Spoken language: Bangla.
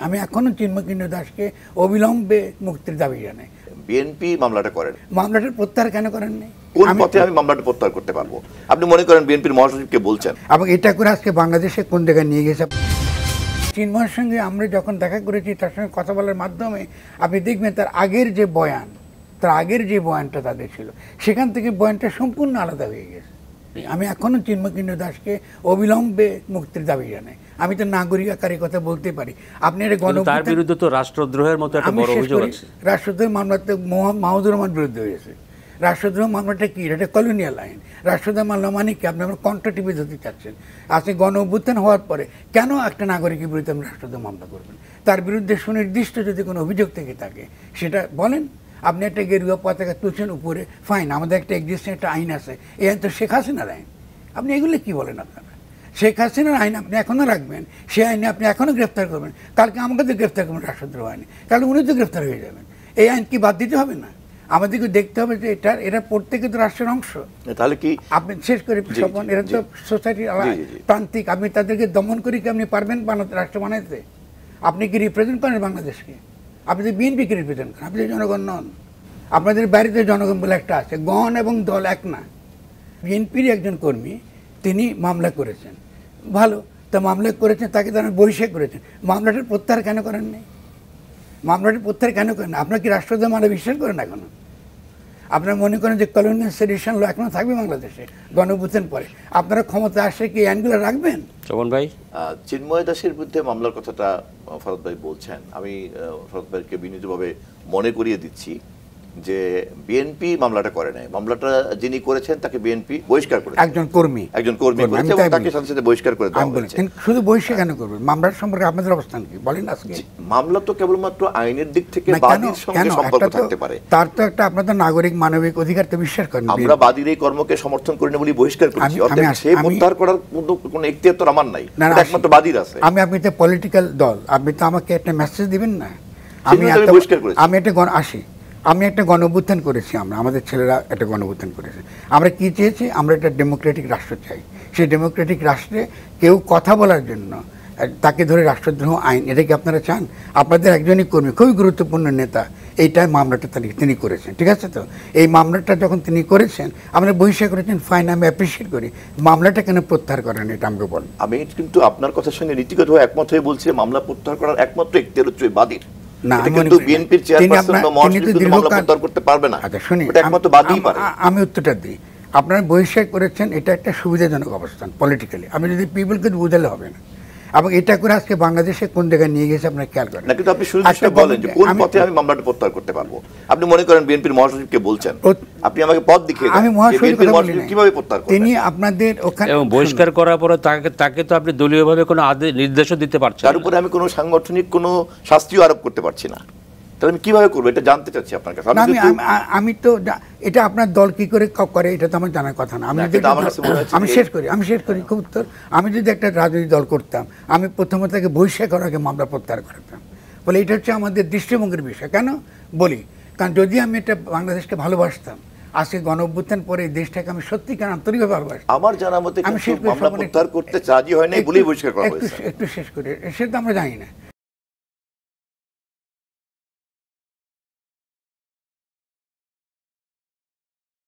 আমি এখনো চিন্ময়কৃষ্ণ দাসকে অবিলম্বে মুক্তির দাবি জানাই। বিএনপি মামলাটা করেন, মামলাটার প্রত্যাহার কেন করেননি? কোন পথে আমি মামলাটা প্রত্যাহার করতে পারবো? আপনি মনে করেন বিএনপির মহাসচিবকে বলছেন, এবং এটা করে আজকে বাংলাদেশে কোন জায়গায় নিয়ে গেছে। চিন্ময়ের সঙ্গে আমরা যখন দেখা করেছি, তার সঙ্গে কথা বলার মাধ্যমে আপনি দেখবেন তার আগের যে বয়ানটা তাদের ছিল, সেখান থেকে বয়ানটা সম্পূর্ণ আলাদা হয়ে গেছে। আমি এখনো চিন্ময়কৃষ্ণ দাসকে অবিলম্বে মুক্তির দাবি জানাই। আমি তো নাগরিক আকারে কথা বলতে পারি। আপনি এটা তার বিরুদ্ধে তো রাষ্ট্রদ্রোহের মতো একটা বড় অভিযোগ আছে। রাষ্ট্রদ্রোহ মামলাতে মাহমুদুর রহমান বিরুদ্ধে হয়েছে। রাষ্ট্রদ্রোহ মামলাটা কি? এটা কলোনিয়াল আইন। রাষ্ট্রদ্রোহ মামলা মানে কি? আপনি আমার কন্ট্রা টিভি ধরতে চাচ্ছেন। আপনি গণ অভ্যুত্থান হওয়ার পরে কেন একটা নাগরিকের বিরুদ্ধে আপনি রাষ্ট্রদ্রোহ মামলা করবেন? তার বিরুদ্ধে সুনির্দিষ্ট যদি কোনো অভিযোগ থেকে থাকে সেটা বলেন। আপনি একটা গেরুয়া পতাকা তুলছেন উপরে, ফাইন, আমাদের একটা এক্সিস্টিং একটা আইন আছে, এই আইন তো শেখ হাসিনার আইন। আপনি এগুলো কি বলেন? আপনারা শেখ হাসিনার আইন আপনি এখনও রাখবেন, সেই আইনে আপনি এখনও গ্রেফতার করবেন, কালকে আমাকে তো গ্রেফতার করবেন রাষ্ট্রদ্রোহ আইনে, তাহলে উনি তো গ্রেফতার হয়ে যাবেন। এই আইন কি বাদ দিতে হবে না? আমাদেরকে দেখতে হবে যে এরা প্রত্যেকে তো রাষ্ট্রের অংশ। তাহলে কি আপনি শেষ করে স্বপন, এরা তো সোসাইটির প্রান্তিক, আপনি তাদেরকে দমন করে কি আপনি পারবেন বানাতে, রাষ্ট্র বানাইতে? আপনি কি রিপ্রেজেন্ট করেন বাংলাদেশকে? আপনি তো বিএনপিকে রিপ্রেজেন্ট করেন, আপনি তো জনগণ নন। আপনাদের বাড়িতে জনগণ বলে একটা আছে, গণ এবং দল এক না। বিএনপির একজন কর্মী তিনি মামলা করেছেন, ভালো, তা মামলা করেছেন, তাকে তারা বহিষ্কার করেছেন, মামলাটার প্রত্যাহার কেন করেননি? মামলাটার প্রত্যাহার কেন করেন? আপনার কি রাষ্ট্রদ্রোহ মামলা বিশ্বাস করেন এখনো? আপনারা মনে করেন যে কলোনিয়াল সেডিশন ল এখনো থাকবে বাংলাদেশে গণ অভ্যুত্থান পরে? আপনারা ক্ষমতা আসলে কি আইনগুলো রাখবেন? চমন ভাই, চিন্ময় দাসের বিরুদ্ধে মামলার কথাটা ফরহাদ ভাই বলছেন, আমি ফরহাদ ভাইকে বিনীতভাবে মনে করিয়ে দিচ্ছি যে বিএনপি মামলাটা করে নাই। মামলাটা যিনি করেছেন তাকে বিএনপি বহিষ্কার করেছে, একজন কর্মী করেছে এবং তাকে সাথে সাথে বহিষ্কার করে দেওয়া হয়েছে। শুধু বহিষ্কার কেন করবেন? মামলার সম্পর্কে আপনাদের অবস্থান কি বলেন আজকে? মামলা তো কেবলমাত্র আইনের দিক থেকে বাদীর সঙ্গে সম্পর্ক থাকতে পারে, তার তো একটা আপনাদের নাগরিক মানবিক অধিকার তো বিশ্বাস করেন। আমরা বাদীর এই কর্মকে সমর্থন করি না বলে বহিষ্কার করেছি, অর্থাৎ সেই প্রত্যাহার করার কোনো এখতিয়ার তো আমার নাই, একমাত্র বাদীর আছে। আপনি তো পলিটিক্যাল দল, আপনি তো আমাকে একটা মেসেজ দিবেন না? আমি একটা গণ অভ্যুত্থান করেছি, আমাদের ছেলেরা একটা গণ অভ্যুত্থান করেছে। আমরা কি চেয়েছি? আমরা একটা ডেমোক্রেটিক রাষ্ট্র চাই। সেই ডেমোক্রেটিক রাষ্ট্রে কেউ কথা বলার জন্য তাকে ধরে রাষ্ট্রদ্রোহ আইন, এটা কি আপনারা চান? আপনাদের একজনই কর্মী, খুবই গুরুত্বপূর্ণ নেতা, এইটাই মামলাটা তিনি করেছেন, ঠিক আছে? তো এই মামলাটা যখন তিনি করেছেন, আমরা বহিষ্কার করেছেন, ফাইন, আমি অ্যাপ্রিসিয়েট করি। মামলাটা কেন প্রত্যাহার করেন এটা আমাকে বলেন। আমি কিন্তু আপনার কথার সঙ্গে নীতিগতভাবে একমত হয়ে বলছি, মামলা প্রত্যাহার করার একমাত্র এখতিয়ার হচ্ছে বাদীর। আমি উত্তরটা দিই। আপনারা বহিষ্কার করেছেন, এটা একটা সুবিধাজনক অবস্থান পলিটিক্যালি। আমি যদি পিপলকে বুঝালে হবে না। এবং এটা করে আজকে বাংলাদেশে কোন জায়গায় নিয়ে গেছে আপনারা খেয়াল করেন। কিন্তু আপনি সুনির্দিষ্ট বলেন যে কোন পথে আমি মামলাটা প্রত্যাহার করতে পারবো। আপনি মনে করেন বিএনপির মহাসচিবকে বলছেন, আপনি আমাকে পথ দেখিয়ে দেন, আমি মহাসচিব কিভাবে প্রত্যাহার করবেন? তিনি আপনাদের ওখানে এবং বহিষ্কার করার পরে তাকে তো আপনি দলীয়ভাবে কোনো নির্দেশও দিতে পারছেন না, তার উপরে আমি কোনো সাংগঠনিক কোনো শাস্তিও আরোপ করতে পারছি না। তাহলে আমি কিভাবে করবো এটা জানতে চাচ্ছি আপনার কাছে। আমি তো এটা আপনার দল কি করে এটা তো আমার জানার কথা না। আমি শেষ করি খুব উত্তর। আমি যদি একটা রাজনৈতিক দল করতাম, আমি প্রথমত তাকে বহিষ্কার করার আগে মামলা প্রত্যাহার করতাম। বলে এটা হচ্ছে আমাদের দৃষ্টিভঙ্গির বিষয়। কেন বলি? কারণ যদি আমি এটা বাংলাদেশকে ভালোবাসতাম, আজকে গণ অভ্যুত্থান পরে দেশটাকে আমি সত্যিকার আন্তরিকভাবে ভালোবাসি। আমার জানা মতে আমি মামলা প্রত্যাহার করতে রাজি হয় নাই বলেই বহিষ্কার করা হয়েছে। একটু শেষ করি, সেটা আমরা জানি না।